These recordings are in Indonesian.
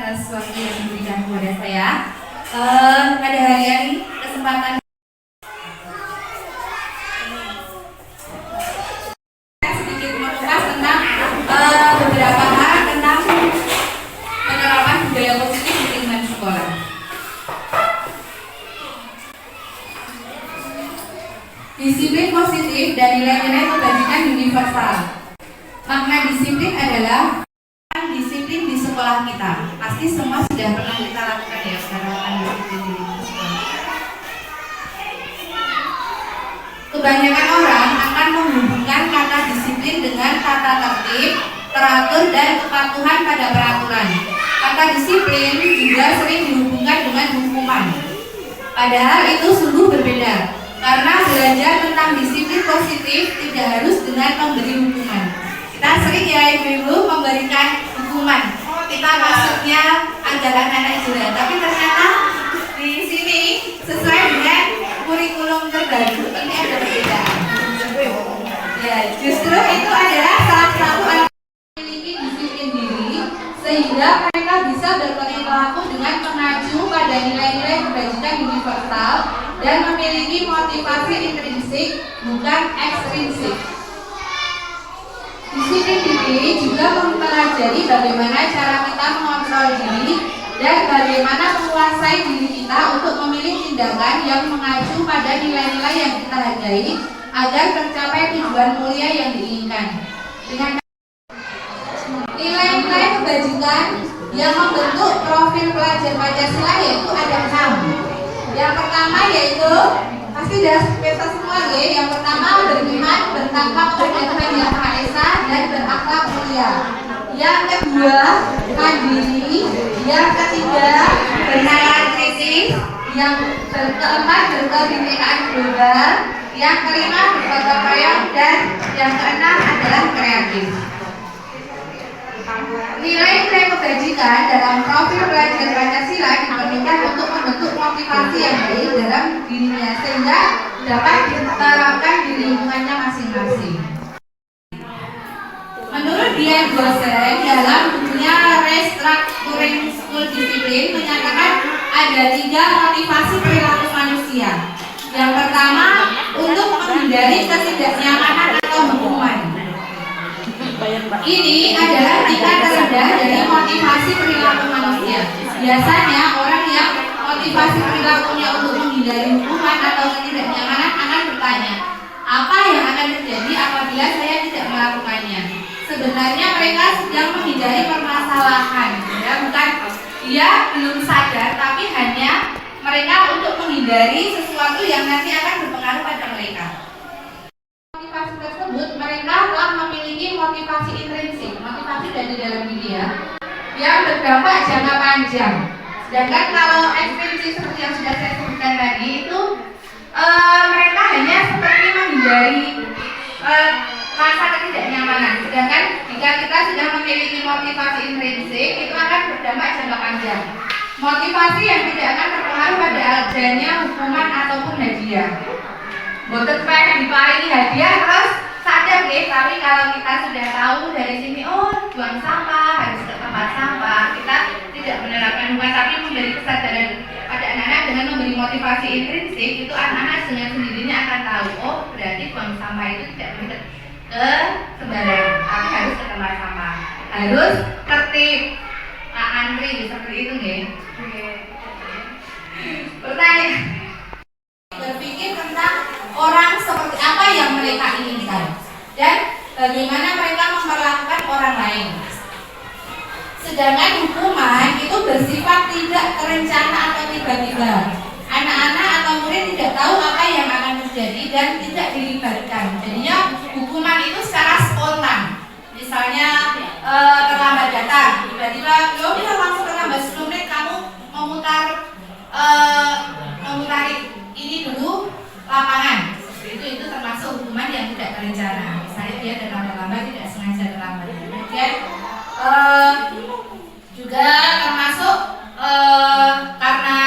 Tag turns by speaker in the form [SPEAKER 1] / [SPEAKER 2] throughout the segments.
[SPEAKER 1] atas waktu yang diberikan kepada saya. Pada hari ini kesempatan sedikit mengupas tentang beberapa hal tentang penerapan budaya positif di lingkungan sekolah. Disiplin positif dan nilai-nilai kebajikan universal. Makna disiplin adalah disiplin di sekolah kita. Pasti semua sudah pernah kita lakukan ya, penerapan disiplin di lingkungan sekolah. Kebanyakan orang akan menghubungkan kata disiplin dengan kata tertib, teratur, dan kepatuhan pada peraturan. Kata disiplin juga sering dihubungkan dengan hukuman. Padahal itu sungguh berbeda. Karena belajar tentang disiplin positif tidak harus dengan memberi hukuman. Kita sering ya ibu-ibu memberikan hukuman. Kita maksudnya agar anak-anak juga, tapi ternyata di sini sesuai dengan kurikulum terbaru ini ada perbedaan. Ya, justru itu adalah salah satu anak memiliki disiplin diri sehingga mereka bisa berperilaku dengan mengacu pada nilai-nilai kebajikan universal dan memiliki motivasi intrinsik bukan ekstrinsik. Disiplin diri juga mempelajari bagaimana cara kita mengontrol diri dan bagaimana menguasai diri kita untuk memilih tindakan yang mengacu pada nilai-nilai yang kita hargai agar tercapai tujuan mulia yang diinginkan. Dengan nilai-nilai kebajikan yang membentuk profil pelajar Pancasila yaitu ada 6. Yang pertama yaitu pasti sudah kita semua ya. Yang pertama beriman, bertakwa kepada Tuhan Yang Maha Esa dan berakhlak mulia. Yang kedua mandiri. Yang ketiga bernalar kritis. Yang keempat berkebinekaan global. Yang kelima bergotong royong dan yang keenam adalah kreatif. Nilai-nilai kebajikan dalam profil pelajar Pancasila diperlukan untuk membentuk motivasi yang baik dalam dirinya sehingga dapat diterapkan di lingkungannya masing-masing. Menurut Dian Gosen dalam bukunya Restructuring School Discipline menyatakan ada 3 motivasi perilaku manusia. Yang pertama untuk menghindari ketidaknyamanan atau hukuman. Ini adalah tingkat terendah dari motivasi perilaku manusia. Biasanya orang yang motivasi perilakunya untuk menghindari hukuman atau ketidaknyamanan akan bertanya, apa yang akan terjadi apabila saya tidak melakukannya? Sebenarnya mereka sedang menghindari permasalahan, ya, bukan dia belum sadar, tapi hanya mereka untuk menghindari sesuatu yang nanti akan berpengaruh pada mereka. Motivasi tersebut mereka telah memiliki motivasi intrinsik, motivasi dari dalam diri ya, yang berdampak jangka panjang. Sedangkan kalau ekstrinsik seperti yang sudah saya sebutkan tadi itu mereka hanya seperti menghindari rasa ketidaknyamanan. Sedangkan jika kita sudah memiliki motivasi intrinsik itu akan berdampak jangka panjang. Motivasi yang tidak akan terpengaruh pada adanya hukuman ataupun hadiah. Boten pengen diparingi hadiah terus sadar ya, tapi kalau kita sudah tahu dari sini, oh buang sampah harus ke tempat sampah, kita tidak menerapkan hukuman tapi memberi kesadaran pada anak-anak dengan memberi motivasi intrinsik, itu anak-anak dengan sendirinya akan tahu, oh berarti buang sampah itu tidak boleh ke sembarangan, tapi harus ke tempat sampah, harus tertib, antri seperti itu nggih. Pertanyaan, berpikir tentang orang seperti apa yang mereka inginkan dan bagaimana mereka memperlakukan orang lain. Sedangkan hukuman itu bersifat tidak terencana atau tiba-tiba. Anak-anak atau murid tidak tahu apa yang akan terjadi dan tidak dilibatkan. Jadinya hukuman itu secara spontan. Misalnya terlambat datang, tiba-tiba yo bisa langsung terlambat 10 menit kamu memutari ini dulu lapangan. Itu termasuk hukuman yang tidak terencana. Misalnya dia terlambat tidak sengaja terlambat. Kemudian juga termasuk karena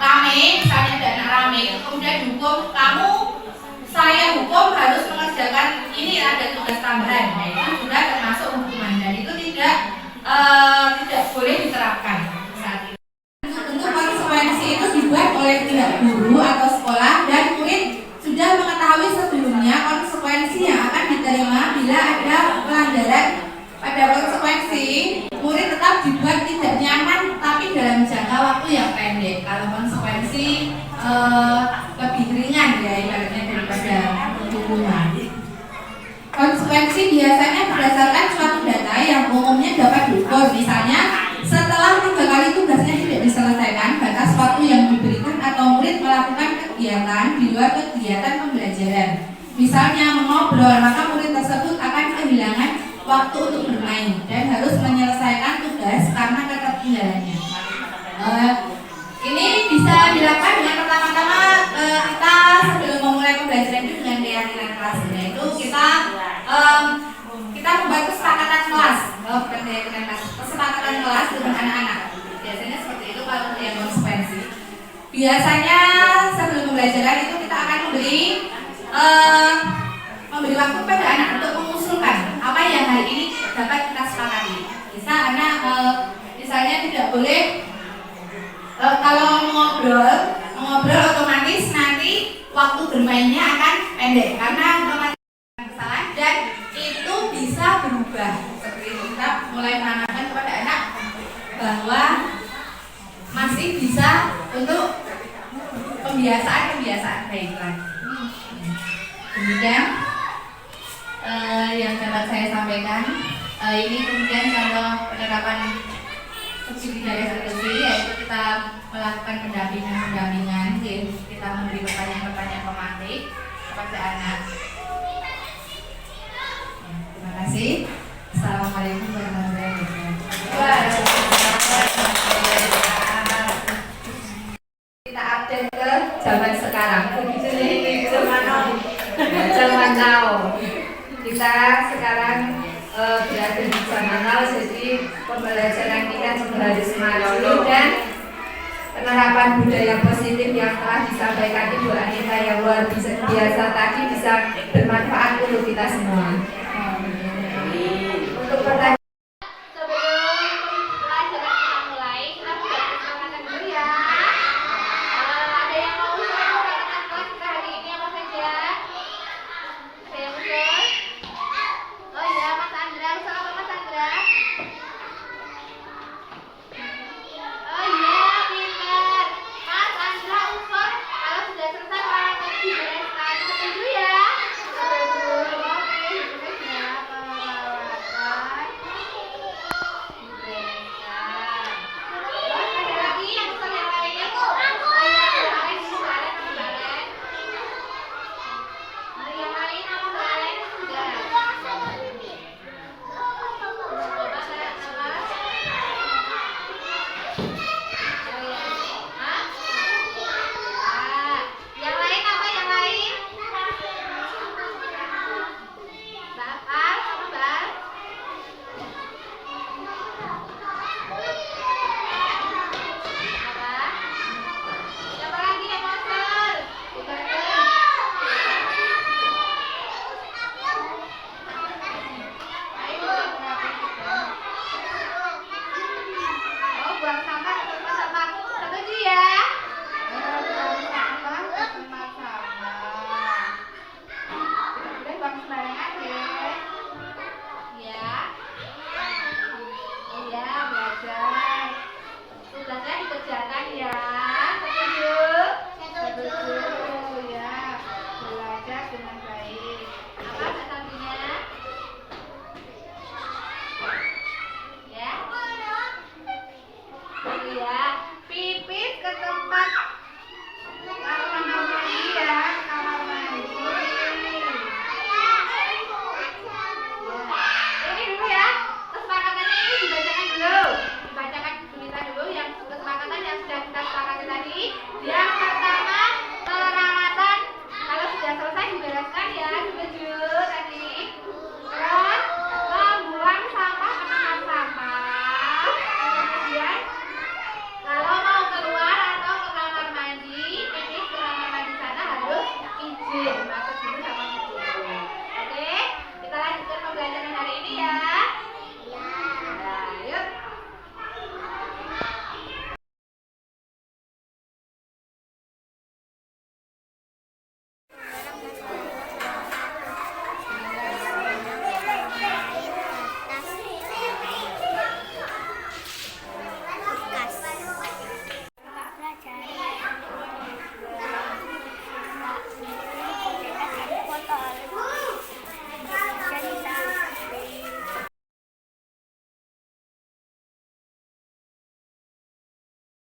[SPEAKER 1] rame, misalnya ada anak rame, kemudian dihukum kamu, saya hukum harus mengerjakan ini ada tugas tambahan. Nah, itu juga termasuk hukuman dan itu tidak boleh diterapkan. diterima bila ada pelanggaran pada konsekuensi. Murid tetap dibuat tidak nyaman tapi dalam jangka waktu yang pendek. Kalau konsekuensi lebih ringan ya ibaratnya daripada hukuman. Konsekuensi biasanya berdasarkan suatu data yang umumnya dapat diukur. Misalnya, setelah 3 kali tugasnya tidak diselesaikan, batas waktu yang diberikan atau murid melakukan kegiatan di luar kegiatan pembelajaran. Misalnya mengobrol, maka murid tersebut akan kehilangan waktu untuk bermain dan harus menyelesaikan tugas karena ketertinggalannya. Ini bisa dilakukan dengan pertama-tama kita sebelum memulai pembelajaran itu dengan keyakinan kelas. Yaitu kita membuat kesepakatan kelas, bukan keyakinan kelas, kesepakatan kelas dengan anak-anak. Biasanya seperti itu kalau yang konsekuensi. Biasanya sebelum pembelajaran itu kita akan memberi waktu pada anak untuk mengusulkan apa yang hari ini dapat kita sepakati. Bisa anak misalnya tidak boleh kalau mengobrol otomatis nanti waktu bermainnya akan pendek karena kesalahan dan itu bisa berubah. Seperti itu kita mulai menanamkan kepada anak bahwa masih bisa untuk pembiasaan baik lagi. Kemudian yang dapat saya sampaikan ini kemudian contoh penerapan subsidi yaitu kita melakukan pendampingan, kita memberi pertanyaan pematik kepada anak. Terima kasih. Assalamualaikum warahmatullahi wabarakatuh. Kita update ke zaman sekarang. Begitu nih zaman now. Kita sekarang berada di zaman now, jadi pembelajaran kita juga harus maju dan penerapan budaya positif yang telah disampaikan Ibu Anita yang luar biasa tadi bisa bermanfaat untuk kita semua.